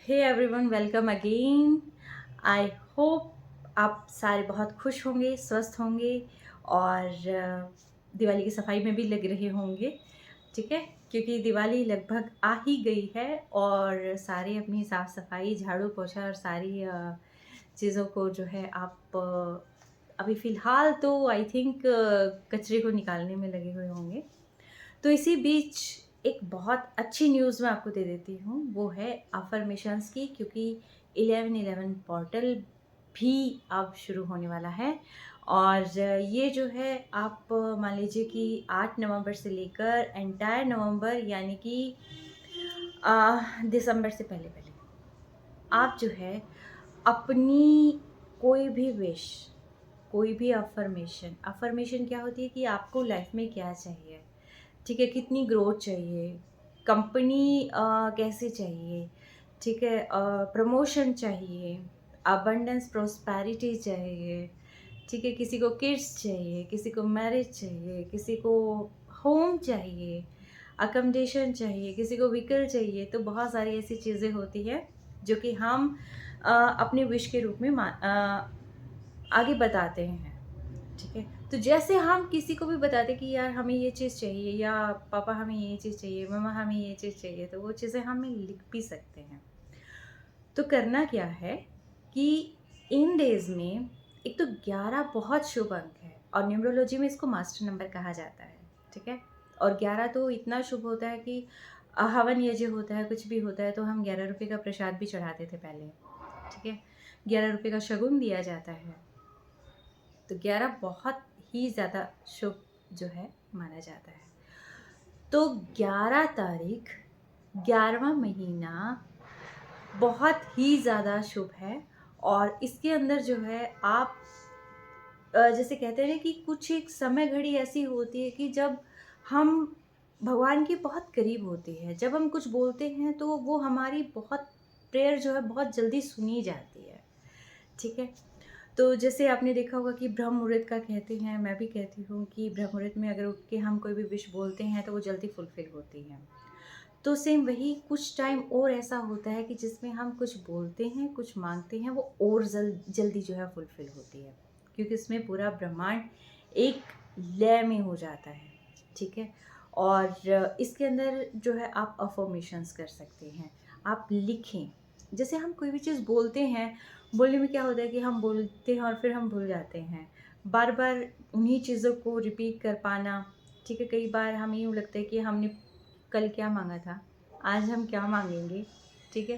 Hey everyone, welcome again. I hope आप सारे बहुत खुश होंगे, स्वस्थ होंगे और दिवाली की सफाई में भी लग रहे होंगे। ठीक है, क्योंकि दिवाली लगभग आ ही गई है और सारे अपनी साफ़ सफाई, झाड़ू पोछा और सारी चीज़ों को जो है आप अभी फ़िलहाल तो आई थिंक कचरे को निकालने में लगे हुए होंगे। तो इसी बीच एक बहुत अच्छी न्यूज़ मैं आपको दे देती हूँ, वो है अफ़र्मेशंस की, क्योंकि 11/11 पोर्टल भी अब शुरू होने वाला है। और ये जो है आप मान लीजिए कि 8 नवंबर से लेकर एंटायर नवंबर, यानी कि दिसंबर से पहले-पहले आप जो है अपनी कोई भी विश, कोई भी अफ़र्मेशन, अफ़र्मेशन क्या होती है कि आपको लाइफ़ में क्या चाहिए, ठीक है? कितनी ग्रोथ चाहिए, कंपनी कैसे चाहिए, ठीक है? प्रमोशन चाहिए, अबंडेंस प्रॉस्पेरिटी चाहिए, ठीक है? किसी को किड्स चाहिए, किसी को मैरिज चाहिए, किसी को होम चाहिए, अकोमोडेशन चाहिए, किसी को व्हीकल चाहिए। तो बहुत सारी ऐसी चीज़ें होती हैं जो कि हम अपने विश के रूप में आगे बताते हैं। ठीक है? तो जैसे हम किसी को भी बताते कि यार हमें ये चीज़ चाहिए, या पापा हमें ये चीज़ चाहिए, मम्मा हमें ये चीज़ चाहिए, तो वो चीज़ें हमें लिख भी सकते हैं। तो करना क्या है कि इन डेज़ में एक तो 11 बहुत शुभ अंक है और न्यूमरोलॉजी में इसको मास्टर नंबर कहा जाता है, ठीक है? और 11 तो इतना शुभ होता है कि हवन यज्ञ होता है, कुछ भी होता है तो हम ₹11 का प्रसाद भी चढ़ाते थे पहले, ठीक है? ₹11 का शगुन दिया जाता है। तो 11 बहुत ही ज़्यादा शुभ जो है माना जाता है। तो 11 तारीख, 11वां महीना बहुत ही ज़्यादा शुभ है। और इसके अंदर जो है आप जैसे कहते हैं ना कि कुछ एक समय घड़ी ऐसी होती है कि जब हम भगवान के बहुत करीब होते हैं। जब हम कुछ बोलते हैं तो वो हमारी बहुत प्रेयर जो है बहुत जल्दी सुनी जाती है, ठीक है? तो जैसे आपने देखा होगा कि ब्रह्म मुहूर्त का कहते हैं, मैं भी कहती हूँ कि ब्रह्म मुहूर्त में अगर उठ के हम कोई भी विश बोलते हैं तो वो जल्दी फुलफ़िल होती है। तो सेम वही कुछ टाइम और ऐसा होता है कि जिसमें हम कुछ बोलते हैं, कुछ माँगते हैं, वो और जल्दी जो है फुलफ़िल होती है। क्योंकि इसमें पूरा ब्रह्मांड एक लय में हो जाता है, ठीक है? और इसके अंदर जो है आप अफ़र्मेशंस कर सकते हैं, आप लिखें। जैसे हम कोई भी चीज़ बोलते हैं, बोलने में क्या होता है कि हम बोलते हैं और फिर हम भूल जाते हैं। बार-बार उन्हीं चीज़ों को रिपीट कर पाना, ठीक है? कई बार हमें यूँ लगता है कि हमने कल क्या माँगा था, आज हम क्या माँगेंगे, ठीक है?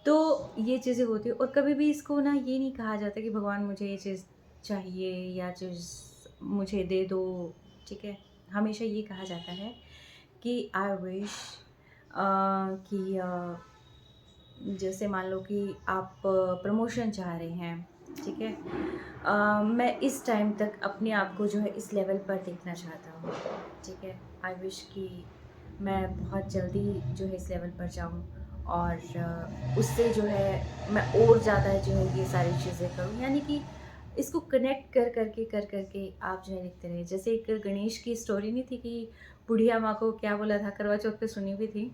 तो ये चीज़ें होती हैं और कभी भी इसको ना ये नहीं कहा जाता कि भगवान मुझे ये चीज़ चाहिए या चीज़ मुझे दे दो, ठीक है? हमेशा ये कहा जाता है कि आई विश कि जैसे मान लो कि आप प्रमोशन चाह रहे हैं, ठीक है? मैं इस टाइम तक अपने आप को जो है इस लेवल पर देखना चाहता हूँ, ठीक है? आई विश कि मैं बहुत जल्दी जो है इस लेवल पर जाऊँ और उससे जो है मैं और ज़्यादा जो है ये सारी चीज़ें करूँ। यानी कि इसको कनेक्ट कर कर के आप जो है लिखते रहिए। जैसे एक गणेश की स्टोरी नहीं थी कि बुढ़िया माँ को क्या बोला था, करवा चौथ पे सुनी हुई थी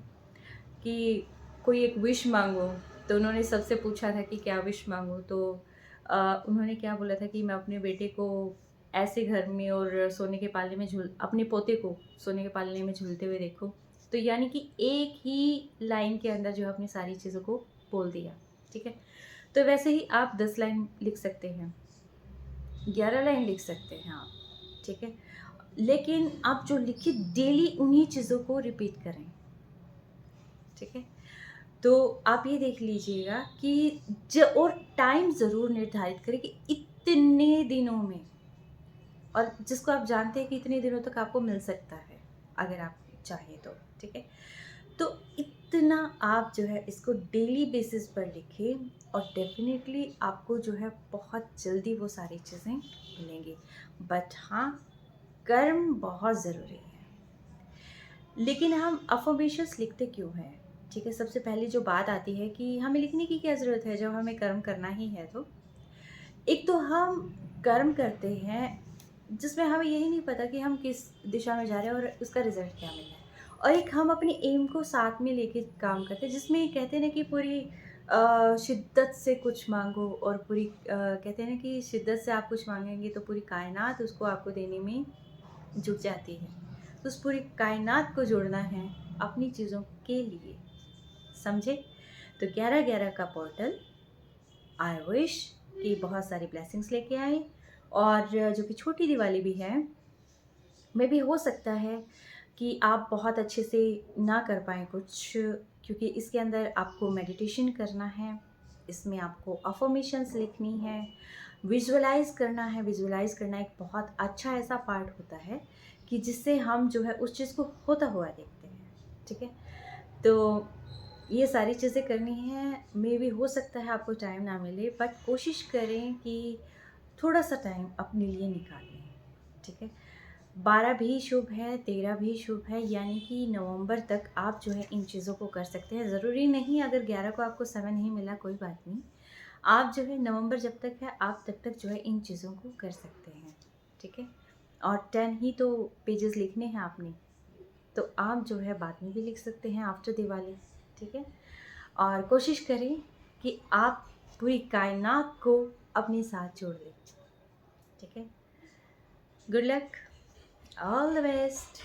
कि कोई एक विश माँगो। तो उन्होंने सबसे पूछा था कि क्या विश माँगूँ? तो उन्होंने क्या बोला था कि मैं अपने बेटे को ऐसे घर में और सोने के पालने में अपने पोते को सोने के पालने में झूलते हुए देखूँ। तो यानी कि एक ही लाइन के अंदर जो है अपनी सारी चीज़ों को बोल दिया, ठीक है? तो वैसे ही आप 10 लाइन लिख सकते हैं, 11 लाइन लिख सकते हैं आप, ठीक है? लेकिन आप जो लिखिए डेली उन्हीं चीज़ों को रिपीट करें, ठीक है? तो आप ये देख लीजिएगा कि और टाइम ज़रूर निर्धारित करें कि इतने दिनों में, और जिसको आप जानते हैं कि इतने दिनों तक आपको मिल सकता है अगर आप चाहें तो, ठीक है? तो इतना आप जो है इसको डेली बेसिस पर लिखें और डेफ़िनेटली आपको जो है बहुत जल्दी वो सारी चीज़ें मिलेंगी। बट हाँ, कर्म बहुत ज़रूरी है। लेकिन हम अफ़र्मेशंस लिखते क्यों हैं? ठीक है, सबसे पहली जो बात आती है कि हमें लिखने की क्या ज़रूरत है जब हमें कर्म करना ही है तो? एक तो हम कर्म करते हैं जिसमें हमें यही नहीं पता कि हम किस दिशा में जा रहे हैं और उसका रिज़ल्ट क्या मिल रहा है। और एक हम अपने एम को साथ में लेके काम करते हैं जिसमें कहते हैं ना कि पूरी शिद्दत से कुछ मांगो और पूरी कहते हैं ना कि शिद्दत से आप कुछ मांगेंगे तो पूरी कायनात उसको आपको देने में जुट जाती है। तो उस पूरी कायनात को जोड़ना है अपनी चीज़ों के लिए, समझे? तो 11-11 का पोर्टल आई विश कि बहुत सारी ब्लेसिंग्स लेके आए। और जो कि छोटी दिवाली भी है, में भी हो सकता है कि आप बहुत अच्छे से ना कर पाएँ कुछ, क्योंकि इसके अंदर आपको मेडिटेशन करना है, इसमें आपको अफ़र्मेशंस लिखनी है, विजुअलाइज़ करना है। विजुअलाइज़ करना एक बहुत अच्छा ऐसा पार्ट होता है कि जिससे हम जो है उस चीज़ को होता हुआ देखते हैं, ठीक है? तो ये सारी चीज़ें करनी हैं। मेबी हो सकता है आपको टाइम ना मिले, बट कोशिश करें कि थोड़ा-सा टाइम अपने लिए निकाल लें, ठीक है? 12 भी शुभ है, 13 भी शुभ है, यानी कि नवंबर तक आप जो है इन चीज़ों को कर सकते हैं। ज़रूरी नहीं अगर 11 को आपको समय नहीं मिला, कोई बात नहीं। आप जो है नवंबर जब तक है, आप तब तक जो है इन चीज़ों को कर सकते हैं, ठीक है? और 10 ही तो पेजेज़ लिखने हैं आपने, तो आप जो है बाद में भी लिख सकते हैं आफ्टर दिवाली, ठीक है? और कोशिश करें कि आप पूरी कायनात को अपने साथ जोड़ लें, ठीक है? Good luck, all the best.